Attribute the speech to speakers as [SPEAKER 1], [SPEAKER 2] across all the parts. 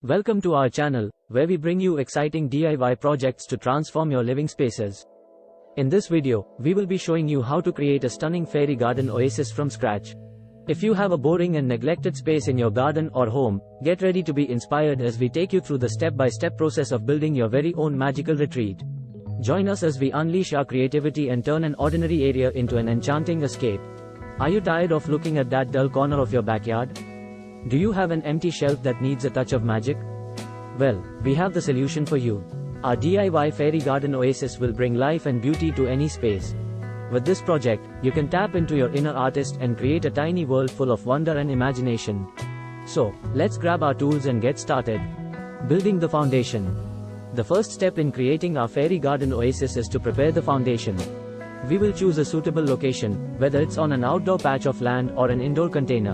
[SPEAKER 1] Welcome to our channel, where we bring you exciting DIY projects to transform your living spaces. In this video, we will be showing you how to create a stunning fairy garden oasis from scratch. If you have a boring and neglected space in your garden or home, get ready to be inspired as we take you through the step-by-step process of building your very own magical retreat. Join us as we unleash our creativity and turn an ordinary area into an enchanting escape. Are you tired of looking at that dull corner of your backyard? Do you have an empty shelf that needs a touch of magic? Well, we have the solution for you. Our DIY fairy garden oasis will bring life and beauty to any space. With this project, you can tap into your inner artist and create a tiny world full of wonder and imagination. So, let's grab our tools and get started. Building the foundation. The first step in creating our fairy garden oasis is to prepare the foundation. We will choose a suitable location, whether it's on an outdoor patch of land or an indoor container.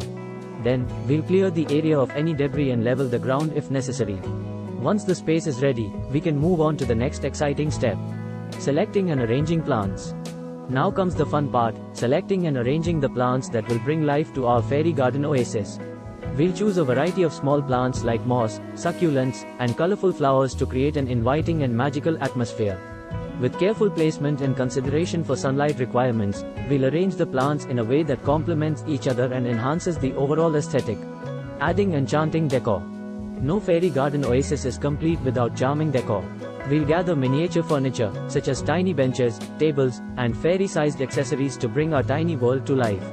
[SPEAKER 1] Then, we'll clear the area of any debris and level the ground if necessary. Once the space is ready, we can move on to the next exciting step. Selecting and arranging plants. Now comes the fun part, selecting and arranging the plants that will bring life to our fairy garden oasis. We'll choose a variety of small plants like moss, succulents, and colorful flowers to create an inviting and magical atmosphere. With careful placement and consideration for sunlight requirements, we'll arrange the plants in a way that complements each other and enhances the overall aesthetic. Adding enchanting decor. No fairy garden oasis is complete without charming decor. We'll gather miniature furniture, such as tiny benches, tables, and fairy-sized accessories to bring our tiny world to life.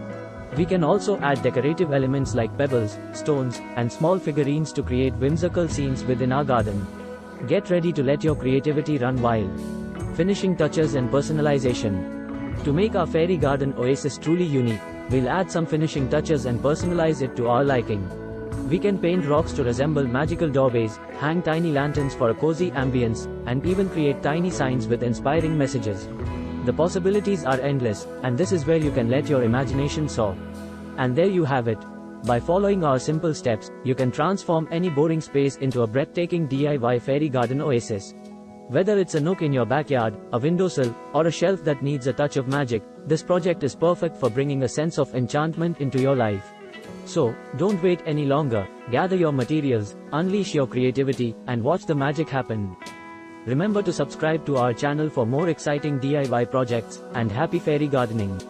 [SPEAKER 1] We can also add decorative elements like pebbles, stones, and small figurines to create whimsical scenes within our garden. Get ready to let your creativity run wild. Finishing touches and personalization. To make our fairy garden oasis truly unique, we'll add some finishing touches and personalize it to our liking. We can paint rocks to resemble magical doorways, hang tiny lanterns for a cozy ambience, and even create tiny signs with inspiring messages. The possibilities are endless, and this is where you can let your imagination soar. And there you have it. By following our simple steps, you can transform any boring space into a breathtaking DIY fairy garden oasis. Whether it's a nook in your backyard, a windowsill, or a shelf that needs a touch of magic, this project is perfect for bringing a sense of enchantment into your life. So, don't wait any longer, gather your materials, unleash your creativity, and watch the magic happen. Remember to subscribe to our channel for more exciting DIY projects, and happy fairy gardening.